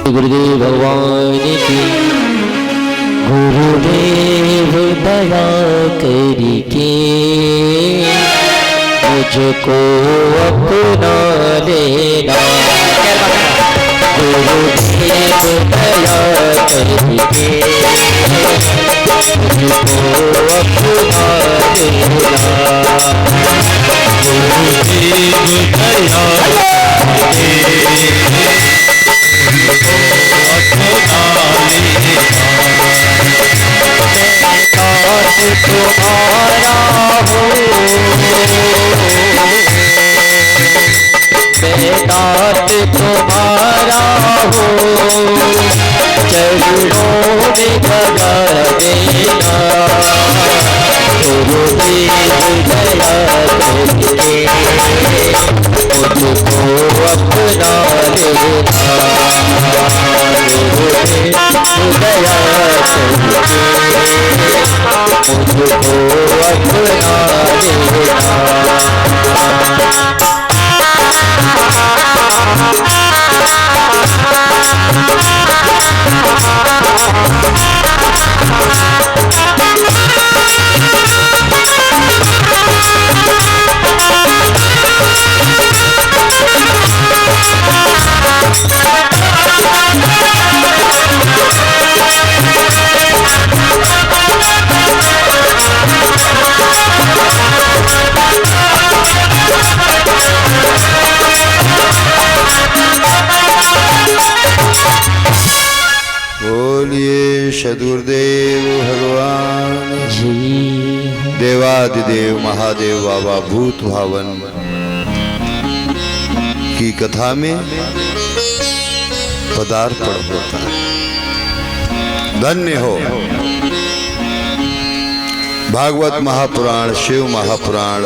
गुरुदेव भगवान की। गुरुदेव दया करके मुझको अपना लेना। गुरुदेव दया करके मुझको अपना लेना। गुरुदेव दया तुम्हारा हो बेदात तुम्हारा हो चरणों में लगा देना। गुरुदेव दया करके मुझको अपना लेना। गुरुदेव दया करके मुझको अपना लेना। सदगुरुदेव भगवान जी। देवादिदेव महादेव बाबा भूत भावन की कथा में पदार्पण होता है। धन्य हो भागवत महापुराण, शिव महापुराण।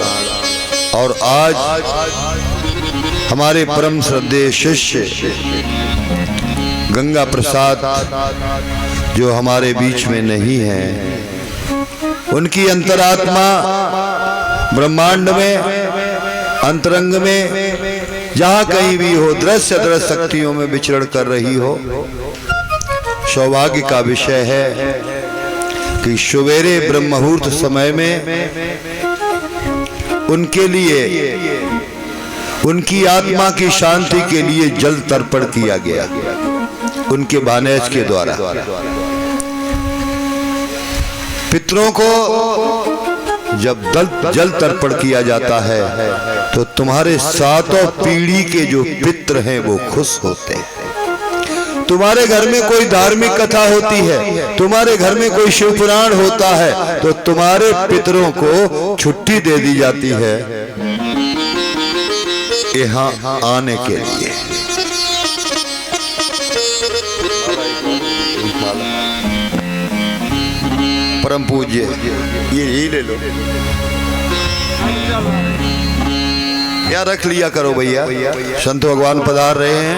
और आज हमारे परम श्रद्धेय शिष्य गंगा प्रसाद जो हमारे बीच में नहीं है, उनकी अंतरात्मा ब्रह्मांड में अंतरंग में जहां कहीं भी हो, दृश्य अदृश्य शक्तियों में विचरण कर रही हो। सौभाग्य का विषय है कि सवेरे ब्रह्म मुहूर्त समय में उनके लिए, उनकी आत्मा की शांति के लिए जल तर्पण किया गया उनके बानेज के द्वारा। पितरों को जब जल तर्पण किया जाता है तो तुम्हारे सातों पीढ़ी के जो पितर हैं वो खुश होते हैं। तुम्हारे घर में कोई धार्मिक कथा होती है, तुम्हारे घर में कोई शिव पुराण होता है, तो तुम्हारे पितरों को छुट्टी दे दी जाती है यहाँ आने के लिए। परम पूज्य ये ही ले लो, या रख लिया करो भैया। संत भगवान पधार रहे हैं।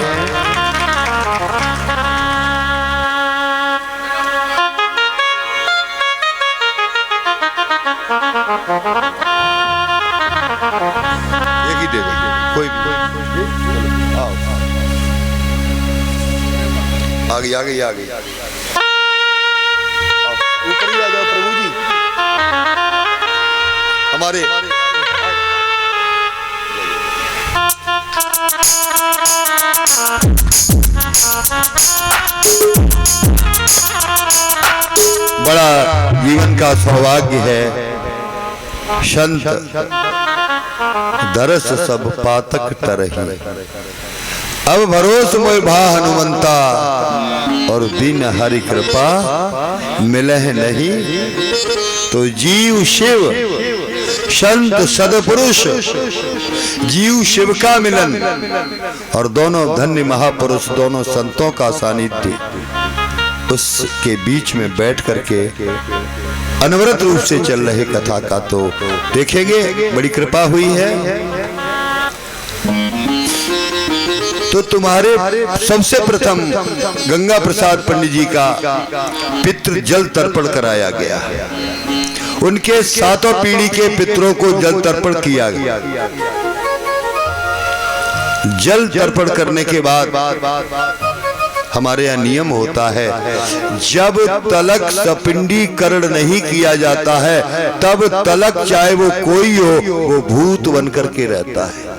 एक ही दे दो, कोई आओ, आ गई ऊपर ही आ जाओ प्रभु जी। हमारे बड़ा जीवन का सौभाग्य है। संत दरस सब पातक तरही, अब भरोस मोय भा हनुमंता, और बिन हरि कृपा मिलह नहीं। तो जीव शिव संत सदपुरुष, जीव शिव का मिलन और दोनों धन्य महापुरुष, दोनों संतों का सानिध्य, उसके बीच में बैठ करके अनवरत रूप से चल रहे कथा का तो देखेंगे। बड़ी कृपा हुई है। तो तुम्हारे सबसे प्रथम गंगा प्रसाद पंडित जी का पितृ जल तर्पण कराया गया। उनके सातों पीढ़ी के पितरों को जल तर्पण किया गया। जल तर्पण करने के बाद हमारे यहाँ नियम होता है, जब तलक सपिंडीकरण नहीं किया जाता है तब तलक चाहे वो कोई हो वो भूत बन करके रहता है।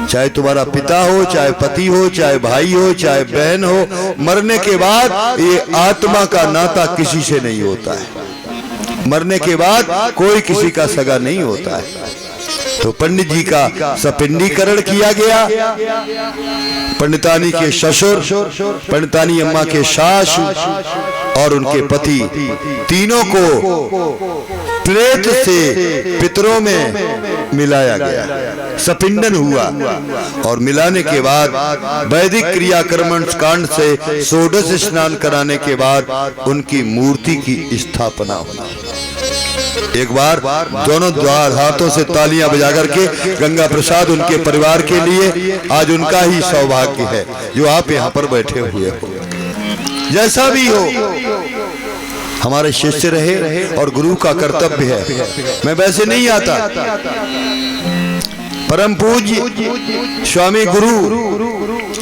चाहे तुम्हारा पिता हो, चाहे पति हो, चाहे भाई हो, चाहे बहन हो, मरने के बाद ये आत्मा का नाता किसी से नहीं होता है। मरने के बाद कोई किसी का सगा नहीं होता है। तो पंडित जी का सपिंडीकरण किया गया। पंडितानी के ससुर, पंडितानी अम्मा के सास और उनके पति तीनों को प्रेत से पितरों में मिलाया गया। सपिंडन हुआ और मिलाने के बाद वैदिक क्रियाकर्म कांड से षोडश स्नान कराने के बाद उनकी मूर्ति की स्थापना हुई। एक बार दोनों द्वार हाथों से तालियां बजा करके गंगा प्रसाद उनके परिवार के लिए, आज उनका ही सौभाग्य है जो आप यहाँ पर बैठे हुए हो। जैसा भी हो, हमारे शिष्य रहे और गुरु का कर्तव्य है। मैं वैसे नहीं आता। परम पूज्य स्वामी गुरु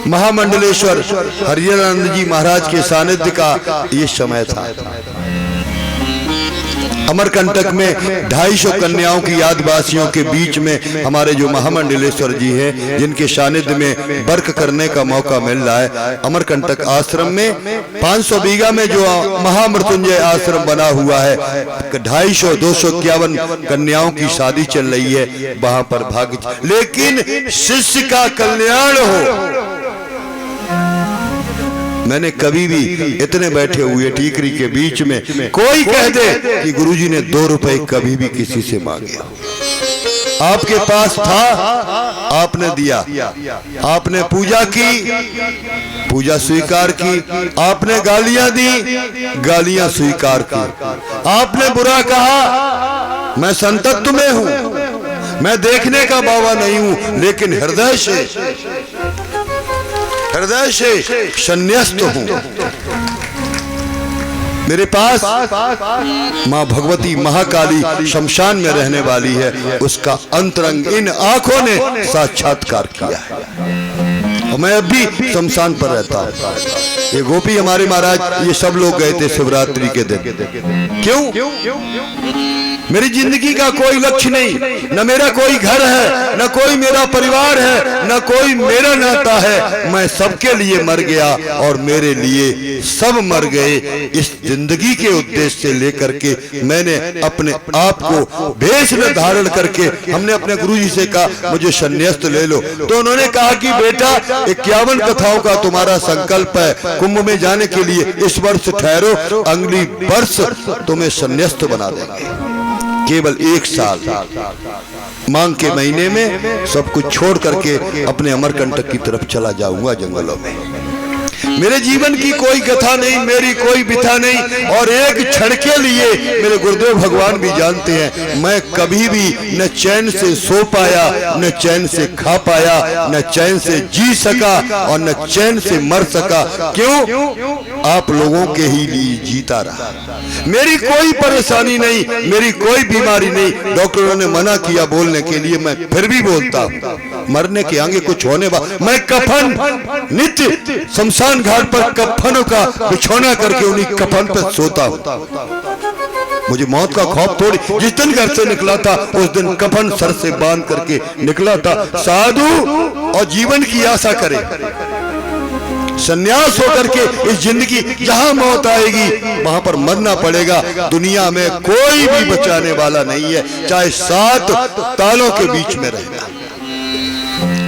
महामंडलेश्वर हरिहरानंद जी महाराज के सानिध्य का ये समय था। अमरकंटक में 250 कन्याओं की यादवासियों के बीच में हमारे जो महामंडलेश्वर जी हैं, जिनके सानिध्य में वर्क करने का मौका मिल रहा है। अमरकंटक आश्रम में 500 बीघा में जो महामृत्युंजय आश्रम बना हुआ है, 251 कन्याओं की शादी चल रही है। वहां पर भाग्य, लेकिन शिष्य का कल्याण हो। मैंने कभी भी इतने बैठे हुए टीकरी के बीच में कोई कह दे कि गुरुजी ने 2 रुपए कभी भी किसी से मांगे। आपके पास था, आपने दिया। आपने पूजा की, पूजा स्वीकार की। आपने गालियां दी, गालियां स्वीकार की। आपने बुरा कहा, मैं संतत्व में हूं, मैं देखने का बाबा नहीं हूं, लेकिन हृदय से संन्यास्त हूं। मेरे पास माँ भगवती महाकाली शमशान में रहने वाली है, उसका अंतरंग इन आंखों ने साक्षात्कार किया है। और मैं अब भी शमशान पर रहता हूँ। ये गोपी हमारे महाराज, ये सब लोग गए थे शिवरात्रि के दिन। क्यों? मेरी जिंदगी का कोई लक्ष्य नहीं, न मेरा कोई घर है, न कोई मेरा परिवार है, न कोई मेरा नाता है। मैं सबके लिए मर गया और मेरे लिए सब मर गए। इस जिंदगी के उद्देश्य से लेकर के मैंने अपने आप को भेष में धारण करके, हमने अपने गुरुजी से कहा मुझे संन्यास्त ले लो, तो उन्होंने कहा कि बेटा 51 कथाओं का तुम्हारा संकल्प है, कुंभ में जाने के लिए इस वर्ष ठहरो, अगली वर्ष तुम्हें संन्यास्त बना देंगे। केवल 1 साल मांग के महीने में सब कुछ छोड़ करके अपने अमरकंटक की तरफ चला जाऊंगा जंगलों में। मेरे जीवन की कोई कथा नहीं, मेरी कोई बिथा नहीं। और एक क्षण के लिए मेरे गुरुदेव भगवान भी जानते हैं, मैं कभी भी न चैन से सो पाया, न चैन से खा पाया, न चैन से जी सका और न चैन से मर सका। क्यों? आप लोगों के ही लिए जीता रहा। मेरी कोई परेशानी नहीं, मेरी कोई बीमारी नहीं। डॉक्टरों ने मना किया बोलने के लिए, मैं फिर भी बोलता हूँ। मरने के आगे कुछ होने वाला, मैं कफन नित्य शमशान घाट पर कफनों का बिछौना करके उन्हीं कफन पर सोता हूँ। मुझे मौत का खौफ थोड़ी। जिस दिन घर से निकला था उस दिन कफन सर से बांध करके निकला था। साधु और जीवन की आशा करे, सन्यास होकर के इस जिंदगी, जहां मौत आएगी वहां पर मरना पड़ेगा। दुनिया में कोई भी बचाने वाला नहीं है, चाहे 7 तालों के बीच में रहना।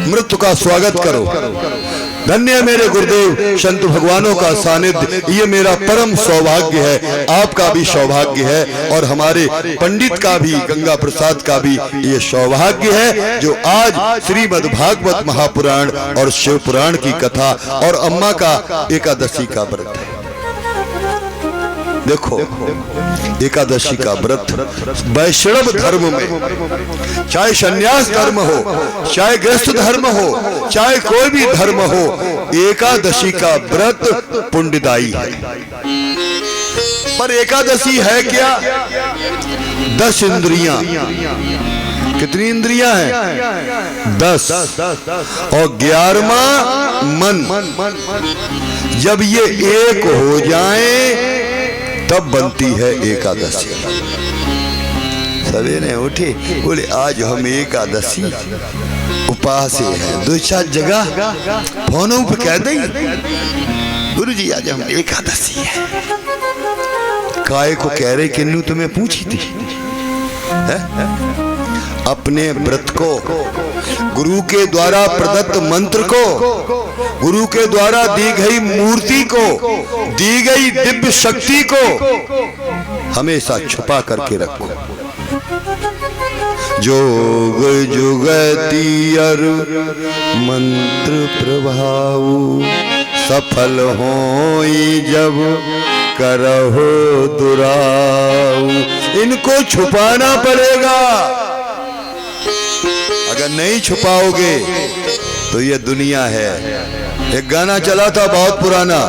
मृत्यु का स्वागत करो। धन्य मेरे गुरुदेव संत भगवानों का सानिध्य, ये मेरा परम सौभाग्य है, आपका भी सौभाग्य है और हमारे पंडित का भी, गंगा प्रसाद का भी ये सौभाग्य है जो आज श्रीमद् भागवत महापुराण और शिव पुराण की कथा और अम्मा का एकादशी का व्रत है। देखो, एकादशी का व्रत वैष्णव धर्म में, चाहे संन्यास धर्म हो, चाहे गृहस्थ धर्म हो, चाहे कोई भी धर्म हो, एकादशी का व्रत पुण्यदायी है। पर एकादशी है क्या? 10 इंद्रियां, कितनी इंद्रियां हैं? 10। और 11वां मन। जब ये एक हो जाए तब बनती है एकादशी। सवेरे उठे बोले आज हम एकादशी उपास है। 2-4 जगह फोनों पे कह दें गुरु जी आज हम एकादशी है। काय को कह रहे किन्नू तुम्हें पूछी थी है? अपने व्रत को, गुरु के द्वारा प्रदत्त मंत्र को, गुरु के द्वारा दी गई मूर्ति को, दी गई दिव्य शक्ति को हमेशा छुपा करके रखो। जोग जुगति अर मंत्र प्रभाव सफल होई जब करहो दुराऊ। इनको छुपाना पड़ेगा। अगर नहीं छुपाओगे तो ये दुनिया है। एक गाना चला था बहुत पुराना,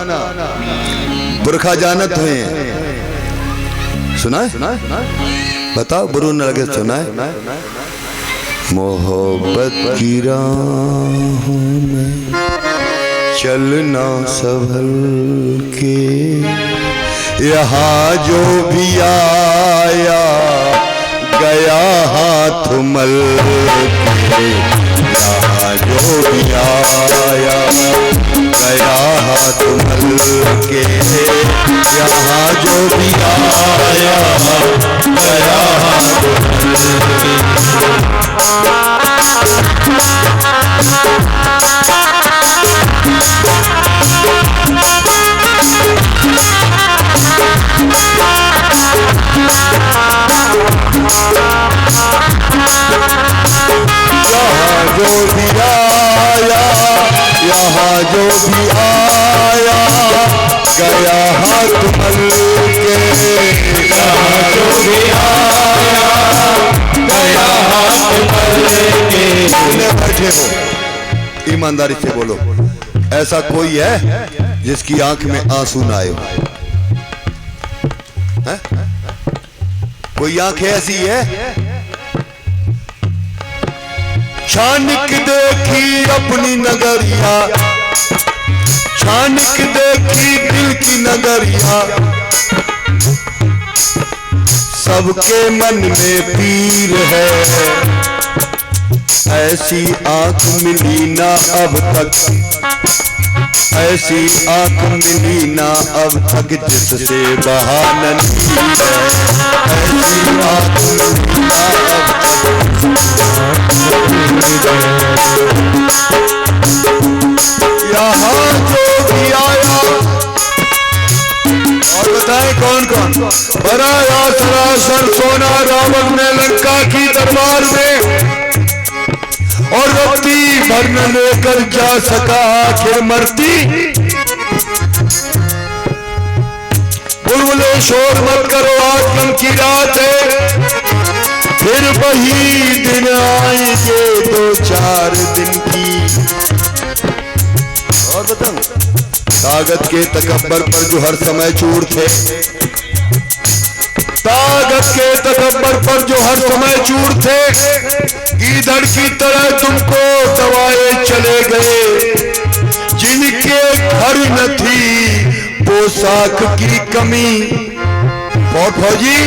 बुरखा जानत हुए, सुना है? बताओ बुरू न लगे, सुना है? मोहब्बत की राहों में चलना संभल के, यहाँ जो भी आया गया हाथ मल के। यहाँ जो भी आया गया हाथ मल के, यहाँ जो भी आया गया हाथ मल के। यहाँ जो भी आया, यहाँ जो भी आया गया हाथ मल के। यहाँ जो भी आया गया हाथ मल के। बैठे हो, ईमानदारी से बोलो, ऐसा कोई है जिसकी आंख में आंसू ना आए हो? कोई आंख ऐसी है? छानिक देखी अपनी नगरिया, छानिक देखी दिल की नगरिया, सबके मन में पीर है। ऐसी आंख मिली ना अब तक, ऐसी आंख मिली ना अब तक जिससे बहाना नहीं है। ऐसी आंख मिली ना अब यहाँ जो भी आया, और बताएं कौन कौन? बनाया सरासर सोना रावण ने लंका की दरबार में, और रत्ती भर न लेकर जा सका आखिर मरती। बुलबुले शोर मत करो, आज कल की रात है, फिर वही दिन आएंगे 2-4 दिन की। और बताऊं, ताकत के तकब्बर पर जो हर समय चूर थे, ताकत के तकब्बर पर जो हर समय चूर थे, गीदड़ की तरह तुमको दबाए चले गए। जिनके घर न थी पोशाक की कमी, और फौजी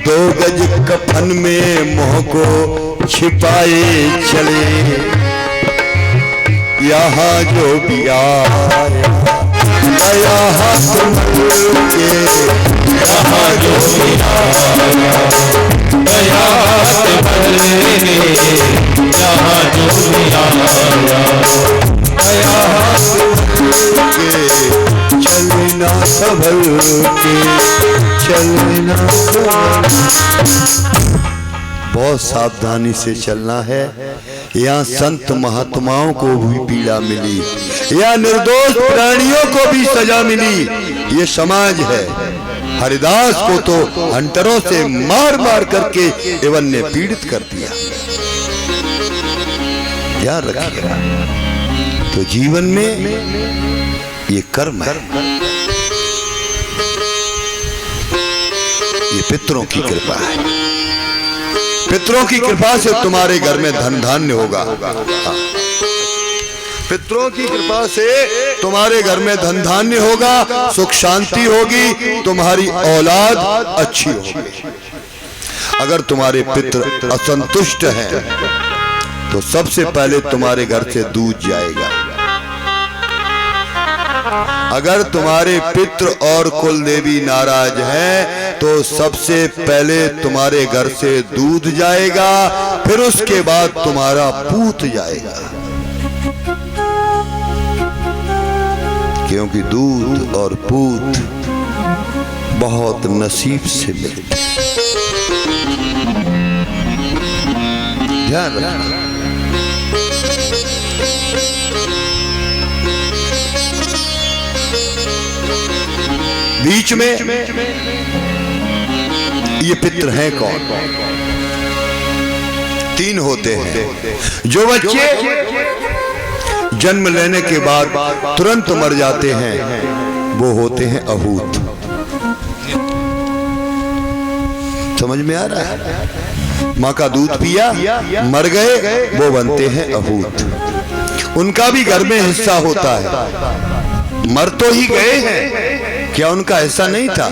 2 गज कफन में मुंह को छिपाए चले। यहाँ जो भी आया गया हाथ मल के, यहाँ जो भी आया गया हाथ मल के, यहाँ जो भी आया गया हाथ मल के। चलना संभल के, चलना बहुत सावधानी से चलना है। यहाँ संत महात्माओं को भी पीड़ा मिली, यहाँ निर्दोष प्राणियों को भी सजा मिली। ये समाज है। हरिदास को तो हंटरों से मार मार करके एवन ने पीड़ित कर दिया। याद रखिएगा। तो जीवन में ये कर्म है, ये पितरों की कृपा है। पितरों की कृपा से तुम्हारे घर में धन धान्य होगा। हाँ। पितरों की कृपा से तुम्हारे घर में धन धान्य होगा, सुख शांति होगी, तुम्हारी औलाद अच्छी होगी। अगर तुम्हारे पितर असंतुष्ट हैं तो सबसे पहले तुम्हारे घर से दूध जाएगा। अगर तुम्हारे पितृ और कुल देवी नाराज हैं तो सबसे पहले तुम्हारे घर से दूध जाएगा, फिर उसके बाद तुम्हारा पूत जाएगा। क्योंकि दूध और पूत बहुत नसीब से मिलते हैं। ध्यान रखना। बीच में ये पितृ हैं कौन? तीन होते हैं। जो बच्चे जन्म लेने के बाद तुरंत मर जाते हैं वो होते हैं अहूत। समझ में आ रहा है? माँ का दूध पिया, मर गए, वो बनते हैं अहूत। उनका भी घर में हिस्सा होता है। मर तो ही गए हैं, क्या उनका हिस्सा नहीं था?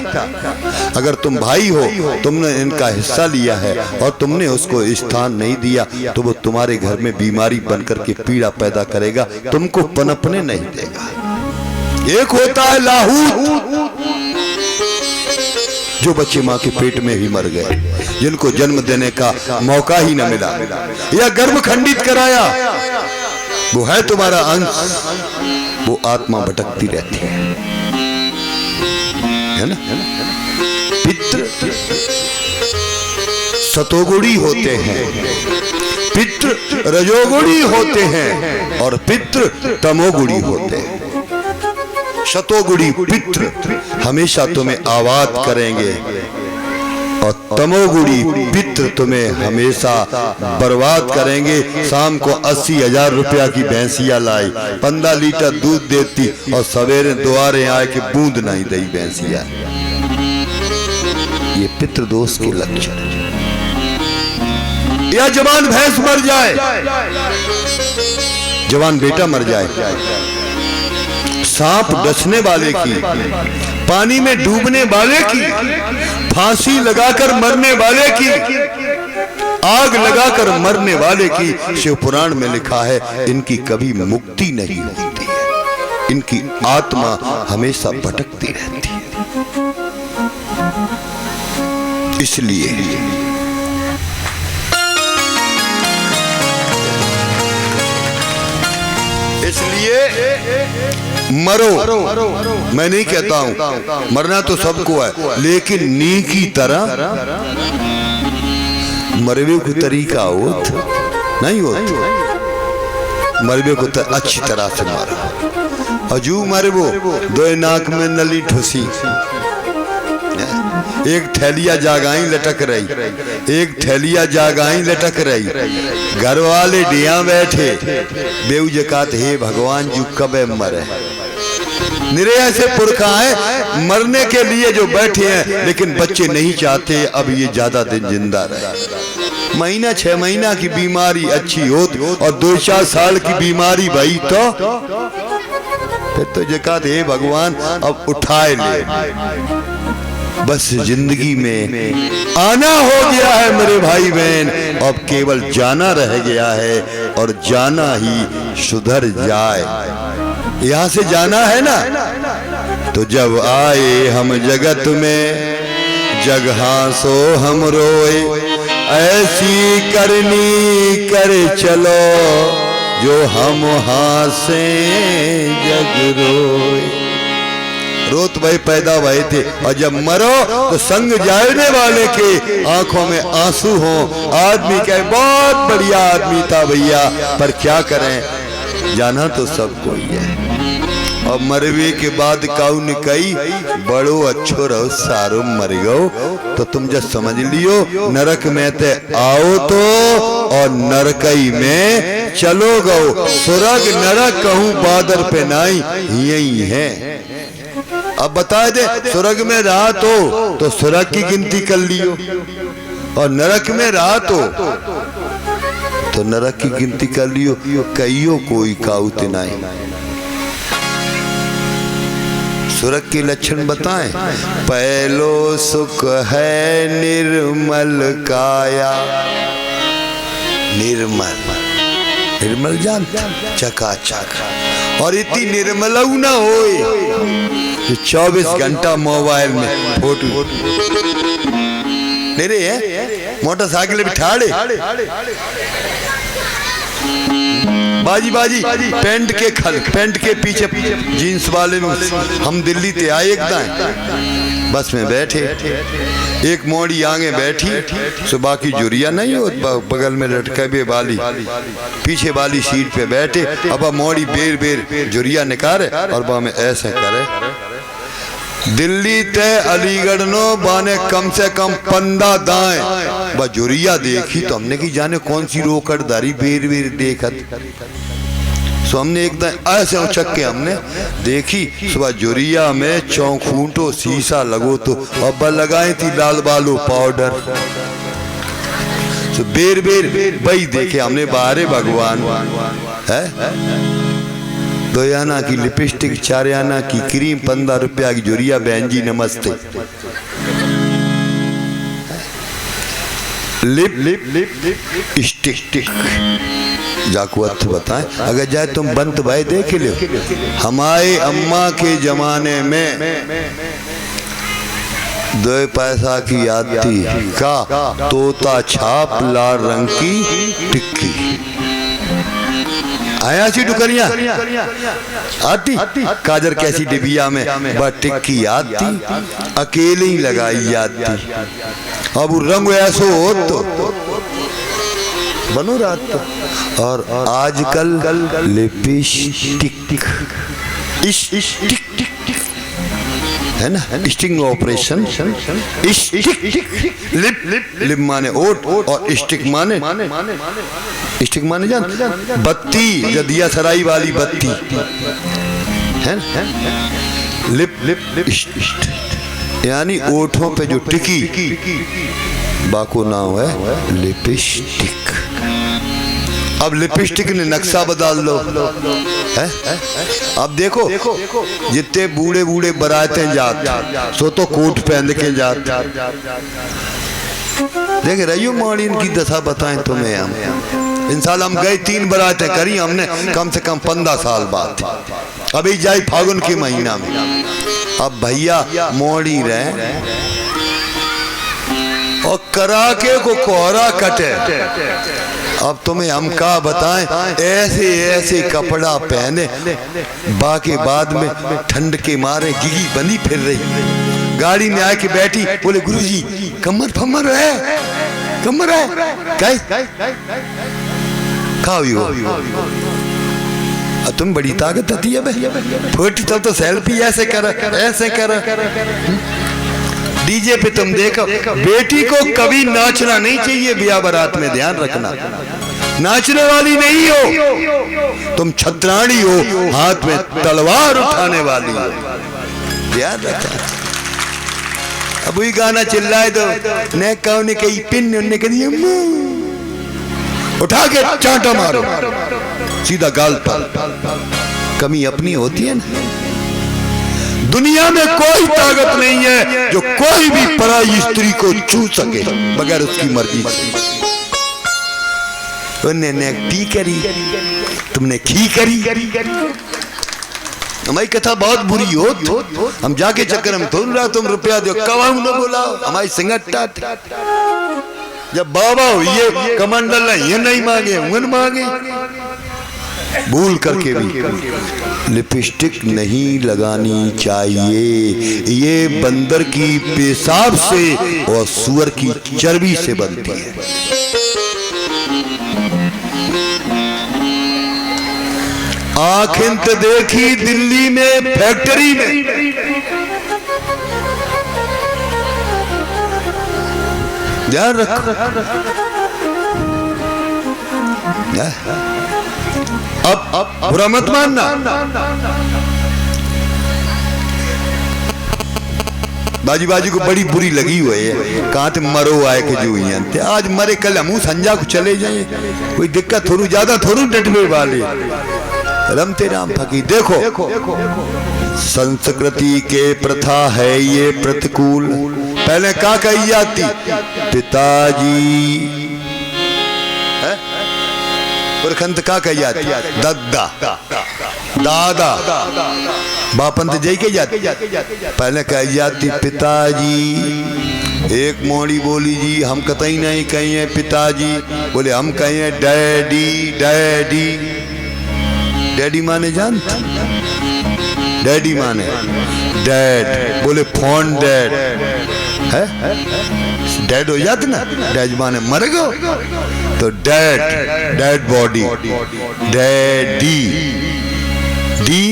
अगर तुम भाई हो, तुमने इनका हिस्सा लिया है और तुमने उसको स्थान नहीं दिया तो वो तुम्हारे घर में बीमारी बनकर के पीड़ा पैदा करेगा, तुमको पनपने नहीं देगा। एक होता है लाहूत, जो बच्चे माँ के पेट में ही मर गए, जिनको जन्म देने का मौका ही न मिला या गर्भ खंडित कराया, वो है तुम्हारा अंश, वो आत्मा भटकती रहती है ना? पितृ सतोगुणी होते हैं, पितृ रजोगुणी होते हैं और पितृ तमोगुणी होते हैं। शतोगुणी पितृ हमेशा तुम्हें आबाद करेंगे और तमोगुणी पितृ तुम्हें हमेशा बर्बाद करेंगे। शाम को 80,000 रुपया की भैंसिया लाई, 15 लीटर दूध देती और सवेरे द्वारे आए कि बूंद नहीं दी भैंसिया। ये पितृ दोष के लक्षण। या जवान भैंस मर जाए, जवान बेटा मर जाए, सांप डसने वाले की, पानी में डूबने वाले की, फांसी लगाकर मरने वाले की, आग लगाकर मरने वाले की, शिव पुराण में लिखा है इनकी कभी मुक्ति नहीं होती है, इनकी आत्मा हमेशा भटकती रहती है। इसलिए मरो, मैं नहीं कहता हूं मरना तो सबको है, लेकिन नी की तरह मरवे को तरीका हो नहीं हो, मरवे को अच्छी तरह से मारो। अजू मरबो दो नाक में नली ठुसी, एक थैलिया जागाई लटक रही, एक थैलिया जागाई लटक रही। घर वाले डिया बैठे बेऊ जकात, हे भगवान जू कबे मरे। निरे ऐसे पुरखा है मरने के लिए जो बैठे हैं, लेकिन बच्चे नहीं चाहते अब ये ज्यादा दिन जिंदा रहे। महीना 6 महीना की बीमारी अच्छी हो और 2-4 साल की बीमारी भाई तो फिर तो जकात, हे भगवान अब उठाए ले। बस जिंदगी में आना हो गया है मेरे भाई बहन, अब केवल जाना रह गया है और जाना ही सुधर जाए। यहाँ से जाना है ना, तो जब आए हम जगत में जगहा सो हम रोए, ऐसी करनी कर चलो जो हम हासे जग रोए। रोत भाई पैदा भए थे और जब मरो तो संग जाने वाले के आंखों में आंसू हो। आदमी कहे बहुत बढ़िया आदमी था भैया, पर क्या करें, जाना तो सबको ही है। और मरवे के बाद काउन कई बड़ो अच्छो रहो सारो मर गो, तो तुम जब समझ लियो नरक में ते आओ तो और नरकई में चलो गो। स्वर्ग नरक कहूं बादर पे नाई यही है। अब बता दे स्वर्ग में रहा तो स्वर्ग की गिनती कर लियो, और नरक में रहा तो नरक की गिनती कर लियो, कईयो कोई काउत नहीं। स्वर्ग के लक्षण बताएं। पहलो सुख है निर्मल काया, निर्मल जानता चकाचक, और इतनी निर्मल ना होए कि 24 घंटा मोबाइल में फोटो मेरे मोटरसाइकिल बिठाड़े बाजी पैंट के पीछे जीन्स वाले में। हम दिल्ली ते आए एकदम बस में बैठे, एक मोड़ी आगे बैठी सो बाकी जुरिया नहीं हो, बगल में लटके वाली पीछे वाली सीट पे बैठे। अब मोड़ी बेर जुरिया निकाले और बा में ऐसे करे। दिल्ली ते अलीगढ़ नो बाने कम से कम 15 दाएं बजुरिया देखी तो हमने की जाने कौन सी रोकड़दारी बेर देखत। सो हमने एकदम ऐसे उछक के हमने देखी सुबह जुरिया में चौखूंटो शीशा लगो तो अब लगाई थी लाल बालू पाउडर। सो बेर भाई देखे हमने बाहरे भगवान है। 2 आना की लिपस्टिक, 4 आना की क्रीम, 15 रुपया की जुरिया। बहन जी नमस्ते। लिप स्टिक जाको अर्थ बताएं। अगर जाए तुम बंत भाई देख लो, हमारे अम्मा के जमाने में 2 पैसा की आती का तोता छाप लाल रंग की टिक्की आया सी डुकरिया आती, काजर कैसी डिबिया में बस टिक्की आती, अकेले ही लगाई जाती। अब रंग ऐसो हो तो बनो रात। और आजकल लिपस्टिक है ना, स्टिंग ऑपरेशन। लिप माने ओट और स्टिक माने जान बत्ती, जो दिया सराई वाली बत्ती है। लिप यानी ओठों पे जो टिकी, बाको नाम है लिपस्टिक। अब लिपस्टिक ने नक्शा बदल लो है? अब देखो जितने बूढ़े बराते जात सो तो कोट पहन के जात। देख रही मानी इनकी दशा बताएं तुम्हें। हम इन साल हम गए 3 बरातें करी हमने, कम से कम 15 साल बाद। अभी जाई फागुन के महीना में। अब भैया मोड़ी रहे और कराके को कोहरा कटे। अब तुम्हें हम का बताएं, ऐसे कपड़ा पहने बाकी बाद में ठंड के मारे गिगी बनी फिर रही। गाड़ी में आके बैठी, बोले गुरुजी कमर फमर है, कमर है तुम बड़ी ताकत आती है फोटी तो सेल्फी ऐसे कर। डीजे पे तुम देखो, बेटी को कभी नाचना नहीं चाहिए। ब्याह बारात में ध्यान रखना, नाचने वाली नहीं हो तुम, छतरानी हो, हाथ में तलवार उठाने वाली हो। ध्यान रखना। अब वही गाना चिल्लाए तो ने कहो ने कही पिन ने कही उठा के चांटा मारो सीधा गाल पर। कमी अपनी होती है ना। दुनिया में कोई ताकत नहीं है जो कोई भी पराई स्त्री को छू सके बगैर उसकी मर्जी से। उन्होंने टी करी, तुमने खी करी। हमारी कथा बहुत बुरी हो तो हम जाके चक्कर में थोड़ रहा, तुम रुपया दो कवाऊ न बोला। हमारी संगठा जब बाबा ये कमांडल ये नहीं मांगे उन मांगे। भूल करके भी लिपस्टिक नहीं लगानी चाहिए। ये बंदर की पेशाब से और सुअर की चर्बी से बनती है। आंखें तो देखी दिल्ली में फैक्ट्री में ध्यान रखो। अब बुरा मत मानना। बाजी बाजी को बड़ी बुरी लगी हुई है, कहाँ थे मरो आए के जो यहाँ आज मरे कल हम संजा को चले जाए, कोई दिक्कत थोड़ी ज्यादा थोड़ी डटवे वाले रमते राम फकीर। देखो संस्कृति के प्रथा है ये प्रतिकूल। पहले क्या कही जाती, पिताजी पुरखंत का कही जाती, दद्दा दादा बापंत जय कही जाती। पहले कही जाती पिताजी। एक मोड़ी बोली जी हम कतई नहीं कही है पिताजी, बोले हम कही है डैडी। डैडी डैडी माने जानते, डैडी माने डैड, बोले फोन डैड है, डैड हो जाते ना, डैड माने मर गो तो dad, dad body, daddy D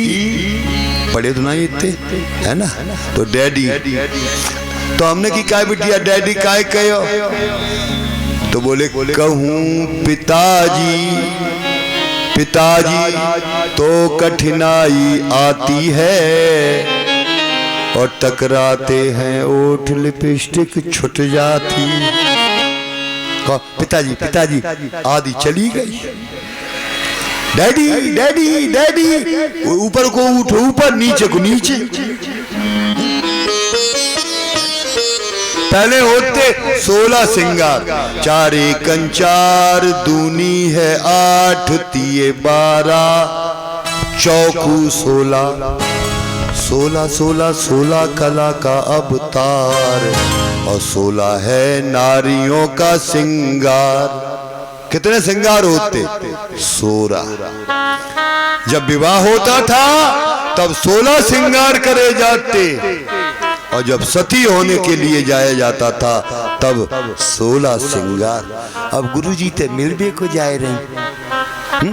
पढ़े तो नहीं इतने है ना, तो डैडी। तो हमने की काय बिटिया डैडी काय कहो, तो बोले कहूं पिताजी। पिताजी तो कठिनाई आती है और टकराते हैं ओठ लिपस्टिक छुट जाती। पिताजी पिताजी आदि चली गई, डैडी डैडी डैडी, ऊपर को उठो ऊपर, नीचे को नीचे। पहले होते 16 सिंगार, चारे कंचार दूनी है 8 तिये 12 चौकू 16, 16 16 16 कला का अवतार और 16 है नारियों का सिंगार। कितने सिंगार होते, 16। जब विवाह होता था तब 16 सिंगार करे जाते, और जब सती होने के लिए जाया जाता था तब 16 सिंगार। अब गुरुजी ते मिलबे को जाए रहे,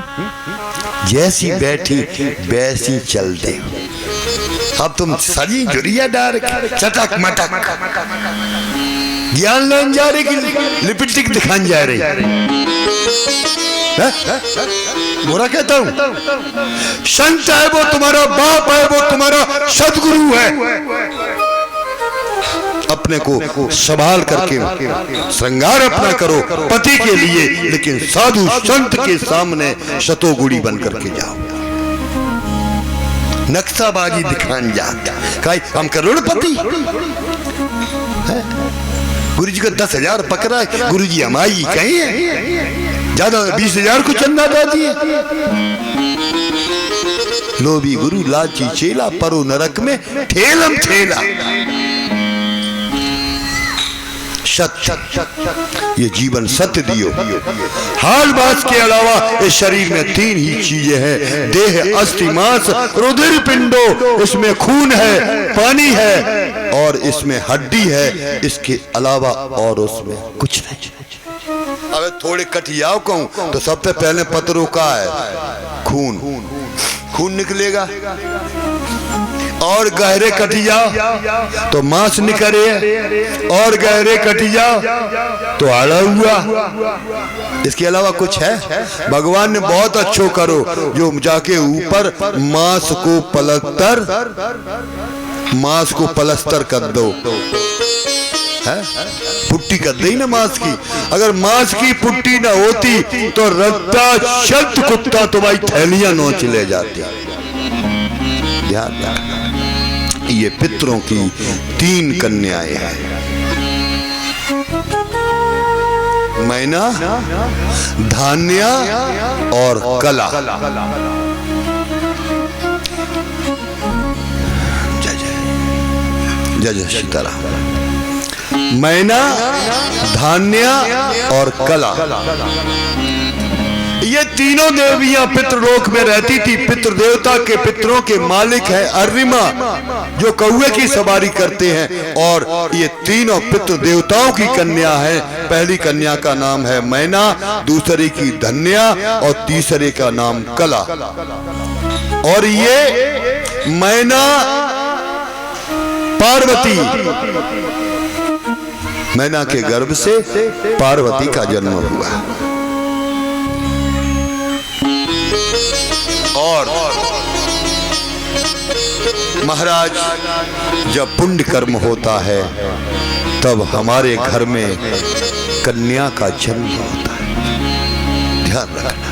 जैसी बैठी वैसी चल दे। अब तुम सजी जुरिया डार चटक मटक ज्ञान लेन जा रहे कि लिपस्टिक दिखान जा रही। बुरा कहता हूं, संत है वो तुम्हारा बाप है, वो तुम्हारा सदगुरु है। अपने को संभाल करके श्रृंगार अपना करो पति के लिए, लेकिन साधु संत के सामने शतोगुड़ी बन करके जाओ, नक्शाबाजी दिखान जाता। हम करोड़पति गुरु जी को 10,000 पकड़ा है, गुरु जी हमारी कहीं है, ज्यादा 20,000 को चंदा दे दिए। लोभी गुरु लाची चेला, परो नरक में ठेलम ठेला। सत्य, ये जीवन सत्य दियो। हाल बात के अलावा इस शरीर में 3 ही चीजें हैं, देह अस्थि मांस रुधिर पिंडो। इसमें खून है, पानी है और इसमें हड्डी है, इसके अलावा और उसमें कुछ नहीं। अब थोड़े कटियाव कहूं तो सबसे पहले पत्रों का है खून, खून निकलेगा, और गहरे कटी जाओ तो मांस निकले, और गहरे कटी जाओ तो आड़ा हुआ। इसके अलावा कुछ है? भगवान ने बहुत अच्छो करो जो जाके ऊपर मांस को पलस्तर कर दो, है पुट्टी कर दी ना मांस की। अगर मांस की पुट्टी ना होती तो रत्ता शब्द कुत्ता तुम्हारी थैलियां नोच ले जाती। ध्यान रखना, ये पितरों की 3 कन्याएं हैं, मैना, धान्य और कला। जय जय सीताराम। मैना, धान्य और कला, ये तीनों देवियां पितृलोक में रहती थी। पितृ देवता के पितरों के मालिक है अर्रिमा, जो कौवे की सवारी करते हैं, और ये तीनों पितृ देवताओं की कन्या है। पहली कन्या का नाम है मैना, दूसरी की धन्या और तीसरे का नाम कला। और ये मैना पार्वती, मैना के गर्भ से पार्वती का जन्म हुआ। और महाराज, जब पुण्य कर्म होता है तब हमारे घर में कन्या का जन्म होता है। ध्यान रखना,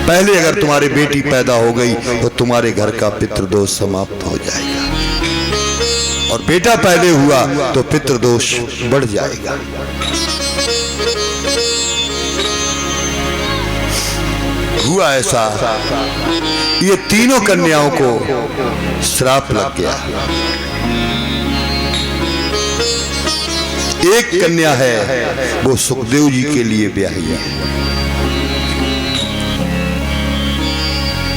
पहले अगर तुम्हारी बेटी पैदा हो गई तो तुम्हारे घर का पितृदोष समाप्त हो जाएगा, और बेटा पहले हुआ तो पितृदोष बढ़ जाएगा। हुआ ऐसा, ये तीनों कन्याओं को श्राप लग गया। एक कन्या है वो सुखदेव जी के लिए ब्याही है,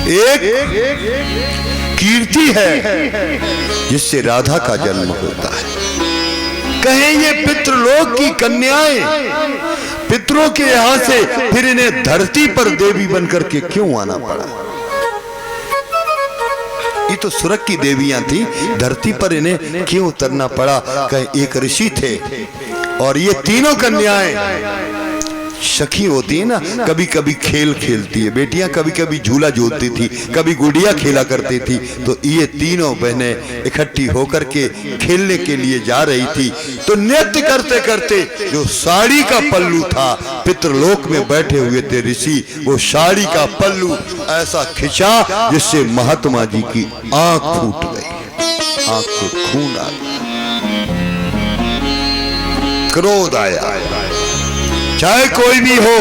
एक कीर्ति है जिससे राधा का जन्म होता है। कहें ये पितृलोक की कन्याएं पितरों के यहां से फिर इन्हें धरती पर देवी बनकर के क्यों आना पड़ा? ये तो स्वर्ग की देवियां थी, धरती पर इन्हें क्यों उतरना पड़ा? कहीं एक ऋषि थे और ये तीनों कन्याएं सखी होती है ना, कभी कभी खेल खेलती है बेटियां, कभी कभी झूला झूलती थी, कभी गुड़िया खेला करती थी। तो ये तीनों बहनें इकट्ठी होकर के खेलने के लिए जा रही थी, तो नृत्य करते करते जो साड़ी का पल्लू था, पितृलोक में बैठे हुए थे ऋषि, वो साड़ी का पल्लू ऐसा खिंचा जिससे महात्मा जी की आंख फूट गई, आंख से खून आ गया, क्रोध आया। चाहे कोई भी हो,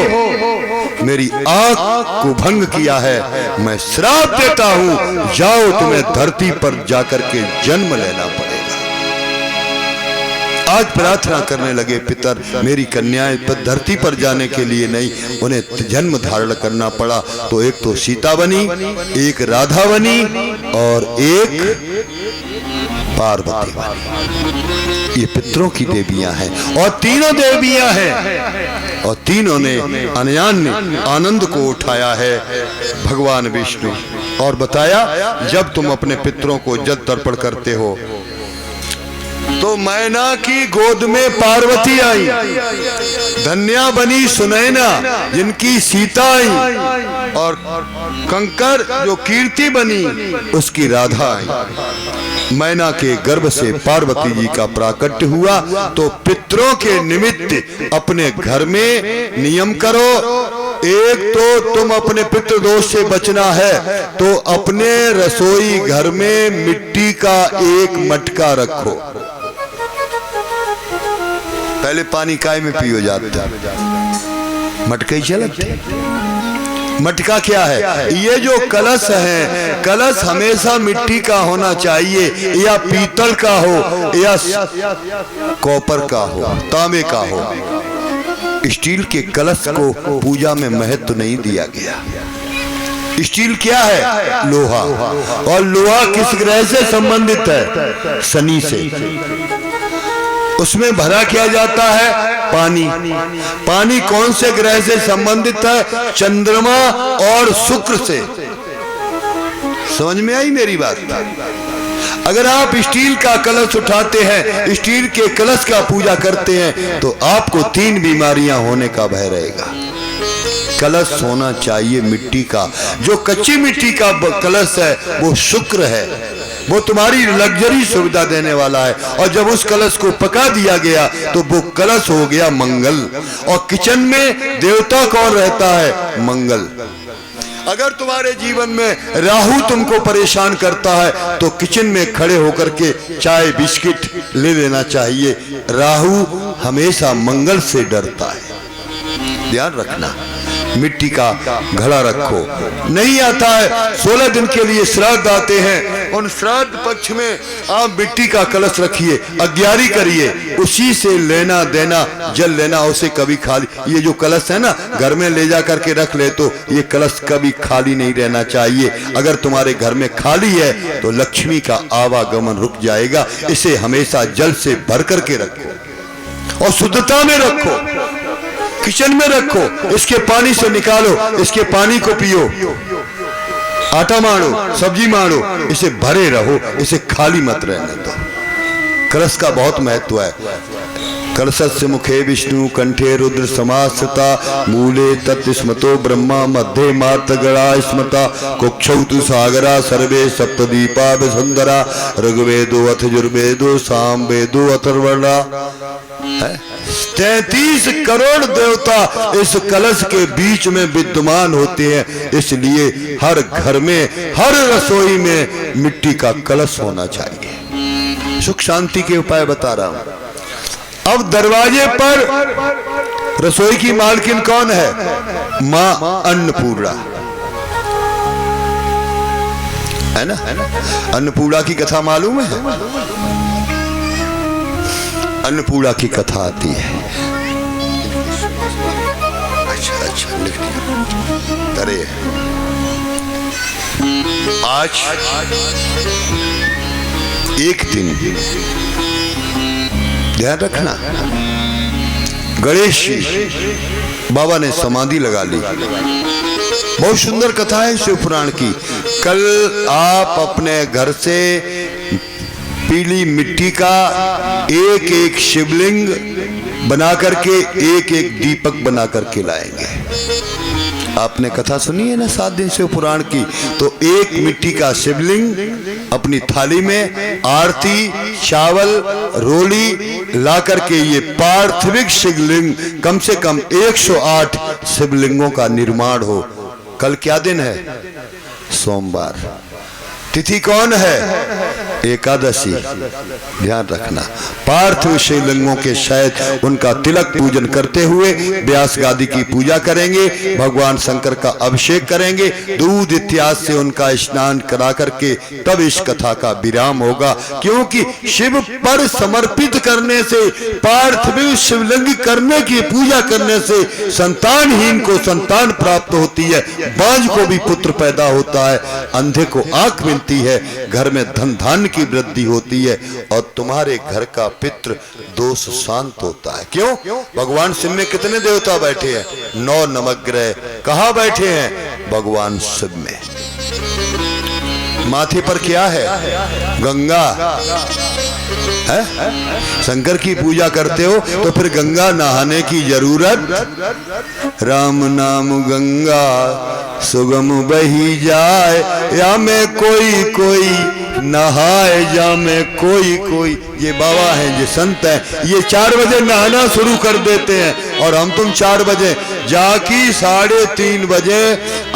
मेरी आंख को भंग किया है, मैं श्राप देता हूं, जाओ तुम्हें धरती पर जाकर के जन्म लेना पड़ेगा। आज प्रार्थना करने लगे पितर, मेरी कन्याएं पर धरती पर जाने के लिए नहीं, उन्हें जन्म धारण करना पड़ा। तो एक तो सीता बनी, एक राधा बनी और एक पार्वती बनी। ये पितरों की देवियां हैं और तीनों देवियां हैं, और तीनों ने अन्यान्य आनंद को उठाया है भगवान विष्णु। और बताया, जब तुम अपने पितरों को जल तर्पण करते हो तो मैना की गोद में पार्वती आई, धन्या बनी सुनैना जिनकी सीता आई, और कंकर जो कीर्ति बनी उसकी राधा आई। मैना के गर्भ से पार्वती जी का प्राकट्य हुआ। तो पितरों के निमित्त अपने घर में नियम करो। एक तो तुम अपने पितृदोष से बचना है तो अपने रसोई घर में मिट्टी का एक मटका रखो। पहले पानी काय में पियो जाता, मटके ही चलते। मटका क्या है? ये जो कलश है, कलश हमेशा मिट्टी का होना चाहिए, या पीतल का हो या कॉपर का हो, तांबे का हो। स्टील के कलश को पूजा में महत्व नहीं दिया गया। स्टील क्या है? लोहा। और लोहा किस ग्रह से संबंधित है? शनि से। उसमें भरा किया जाता है पानी। पानी कौन से ग्रह से संबंधित है? चंद्रमा और शुक्र से। समझ में आई मेरी बात? अगर आप स्टील का कलश उठाते हैं, स्टील के कलश का पूजा करते हैं, तो आपको 3 बीमारियां होने का भय रहेगा। कलश होना चाहिए मिट्टी का। जो कच्ची मिट्टी का कलश है वो शुक्र है, वो तुम्हारी लग्जरी सुविधा देने वाला है। और जब उस कलश को पका दिया गया तो वो कलश हो गया मंगल। और किचन में देवता कौन रहता है? मंगल। अगर तुम्हारे जीवन में राहु तुमको परेशान करता है तो किचन में खड़े होकर के चाय बिस्किट ले लेना चाहिए। राहु हमेशा मंगल से डरता है, ध्यान रखना। मिट्टी का घड़ा रखो। नहीं आता है, 16 दिन के लिए श्राद्ध आते हैं, उन श्राद्ध पक्ष में आप मिट्टी का कलश रखिए, अग्यारी करिए, उसी से लेना देना, जल लेना, उसे कभी खाली। ये जो कलश है ना, घर में ले जा करके रख ले तो ये कलश कभी खाली नहीं रहना चाहिए। अगर तुम्हारे घर में खाली है तो लक्ष्मी का आवागमन रुक जाएगा। इसे हमेशा जल से भर करके रखो और शुद्धता में रखो। किचन में रखो, इसके पानी से निकालो, इसके पानी को पियो। आटा मारो, सब्जी मारो, इसे भरे रहो, इसे खाली मत रहने दो। कलश का बहुत महत्व है। कलशस्य मुखे विष्णु कंठे रुद्र समास्थिता मूले तत् स्मतो ब्रह्मा मध्ये मार्तगणा स्मता कुक्षौ तु सागरा सर्वे सप्तदीपा विसुंदरा ऋग्वेदो अथ यजुर्वेदो सामवेदो अथर्वणा। 33 करोड़ देवता इस कलश के बीच में विद्यमान होते हैं, इसलिए हर घर में हर रसोई में मिट्टी का कलश होना चाहिए। सुख शांति के उपाय बता रहा हूं। अब दरवाजे पर रसोई की मालकिन कौन है? मां अन्नपूर्णा है ना। अन्नपूर्णा की कथा मालूम है? अन्नपूर्णा की कथा आती है। अच्छा लिख दिया। अरे आज एक दिन ध्यान रखना, गणेश जी बाबा ने समाधि लगा ली। बहुत सुंदर कथा है शिव पुराण की। कल आप अपने घर से पीली मिट्टी का एक एक शिवलिंग बना करके एक एक दीपक बना करके लाएंगे। आपने कथा सुनी है ना 7 दिन शिव पुराण की। तो एक मिट्टी का शिवलिंग अपनी थाली में आरती चावल रोली ला करके ये पार्थिविक शिवलिंग कम से कम 108 शिवलिंगों का निर्माण हो। कल क्या दिन है? सोमवार। तिथि कौन है? एकादशी। ध्यान रखना, पार्थिव शिवलिंगों के शायद उनका तिलक पूजन करते हुए व्यास गादी की पूजा करेंगे, भगवान शंकर का अभिषेक करेंगे, दूध इत्यादि से उनका स्नान करा करके तब इस कथा का विराम होगा। क्योंकि शिव पर समर्पित करने से, पार्थिव शिवलिंग करने की पूजा करने से संतानहीन को संतान प्राप्त होती है, बांझ को भी पुत्र पैदा होता है, अंधे को आंख मिलती है, घर में धन धान्य की वृद्धि होती है और तुम्हारे घर का पितृ दोष शांत होता है। क्यों? भगवान शिव में कितने देवता बैठे हैं? 9 नवग्रह। कहाँ बैठे हैं? भगवान शिव में। माथे पर क्या है? गंगा है। शंकर की पूजा करते हो तो फिर गंगा नहाने की जरूरत। राम नाम गंगा सुगम बही जाए, या में कोई कोई नहाए, जा में कोई कोई। ये बाबा हैं, ये संत हैं, ये 4 बजे नहाना शुरू कर देते हैं और हम तुम 4 बजे जाकी 3:30 बजे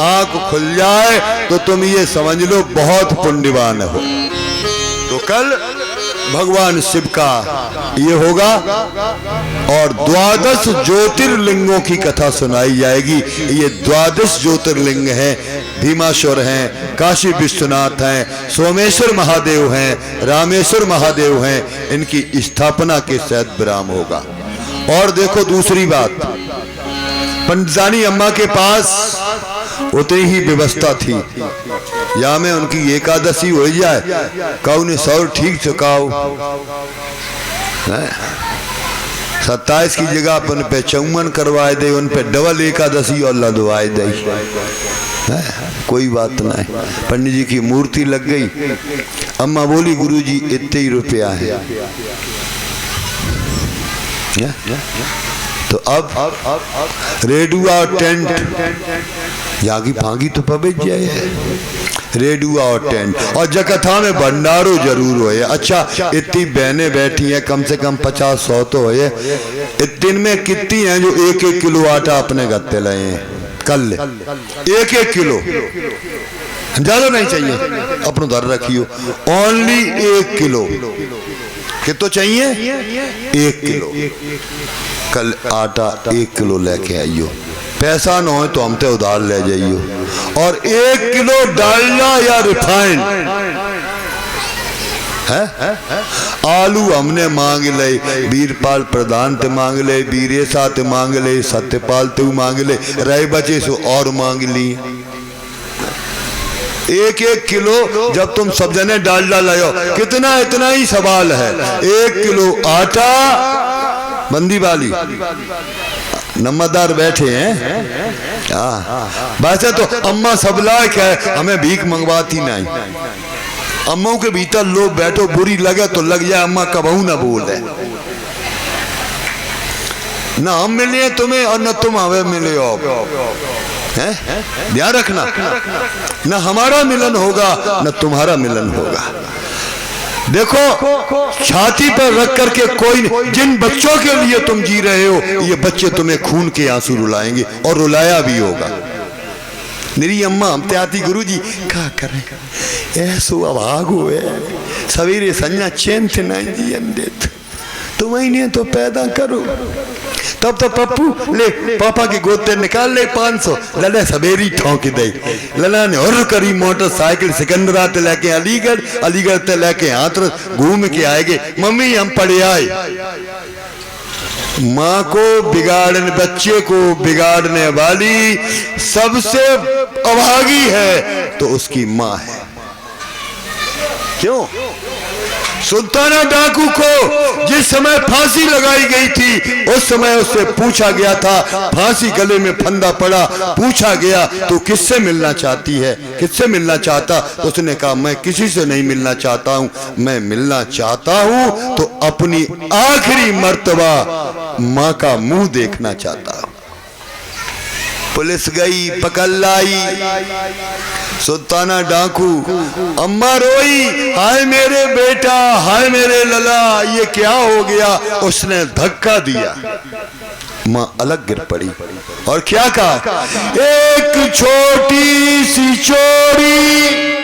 आंख खुल जाए तो तुम ये समझ लो बहुत पुण्यवान हो। तो कल भगवान शिव का ये होगा और 12 ज्योतिर्लिंगों की कथा सुनाई जाएगी। ये 12 ज्योतिर्लिंग हैं, भीमाश्वर हैं, काशी विश्वनाथ हैं, सोमेश्वर महादेव हैं, रामेश्वर महादेव हैं। इनकी स्थापना के साथ विराम होगा। और देखो दूसरी बात, पंडितानी अम्मा के पास उतनी ही व्यवस्था थी। या में उनकी एकादशी हो जाए, कौ ने 100 ठीक चुकाओ, 27 की जगह पर उन पे 54 करवाए दे, उन पे डबल एकादशी और लदवाए दे। कोई बात नहीं। पंडित जी की मूर्ति लग गई। अम्मा बोली गुरुजी इतने ही रुपया है। तो अब रेडुआ और टेंट जागी भागी तो पबेज जाए। रेडुआ और टेंट और जकथा में भंडारो जरूर होए। अच्छा इतनी बहनें बैठी हैं, कम से कम 50-100 तो होए। दिन में कितनी हैं जो 1-1 किलो आटा अपने गत्ते लाए हैं? कल 1-1 किलो, ज्यादा नहीं चाहिए, अपनो धर रखियो। Only 1 kilo. कितो चाहिए? 1 किलो। कल आटा 1 किलो लेके आइयो। पैसा न हो तो हमसे उधार ले जाइयो। और 1 किलो डालडा या रिफाइंड है। आलू हमने मांग ले, वीरपाल प्रधान ते मांग ले, वीरेशा ते मांग ले, सत्यपाल ते मांग ले, रहे बचे सो और मांग ली। 1-1 किलो जब तुम सब जने डालडा लाओ, कितना? इतना ही सवाल है। 1 किलो आटा, बंदी वाली नम्बरदार बैठे हैं। वैसे तो अम्मा सब लायक है, हमें भीख मंगवाती नहीं। अम्मा के भीतर लोग बैठो, बुरी लगे तो लग जाए, अम्मा कबहू ना बोले। ना हम मिले तुम्हें और न तुम हमें मिले हो, हैं? ध्यान रखना, न हमारा मिलन होगा न तुम्हारा मिलन होगा। देखो छाती पर रख करके कोई, जिन बच्चों के लिए तुम जी रहे हो ये बच्चे तुम्हें खून के आंसू रुलाएंगे और रुलाया भी होगा। मेरी अम्मा हम त्याती गुरु जी क्या करें, ऐसो अभाग हुए सवेरे संजा चैन थे नहीं दियन देत तुम ही तो पैदा करो। तब तो पप्पू ले पापा की गोद से निकाल ले 500, लला सवेरी ठोंक दे। लला ने और करी मोटरसाइकिल सिकंदरा ते लेके अलीगढ़, अलीगढ़ ते लेके हाथरस घूम के आएंगे। मम्मी हम पढ़े आए। माँ को बिगाड़ने, बच्चे को बिगाड़ने वाली सबसे अभागी है तो उसकी माँ है। क्यों? सुल्ताना डाकू को जिस समय फांसी लगाई गई थी उस समय उससे पूछा गया था, फांसी गले में फंदा पड़ा, पूछा गया तो किससे मिलना चाहती है, किससे मिलना चाहता? तो उसने कहा मैं किसी से नहीं मिलना चाहता हूं, मैं मिलना चाहता हूं तो अपनी आखिरी मर्तबा माँ का मुंह देखना चाहता हूं। पुलिस गई, पकड़ लाई सुल्ताना डाकू। अम्मा रोई, हाय मेरे बेटा, हाय मेरे लला, ये क्या हो गया? उसने धक्का दिया, माँ अलग गिर पड़ी और क्या कहा, एक छोटी सी चोरी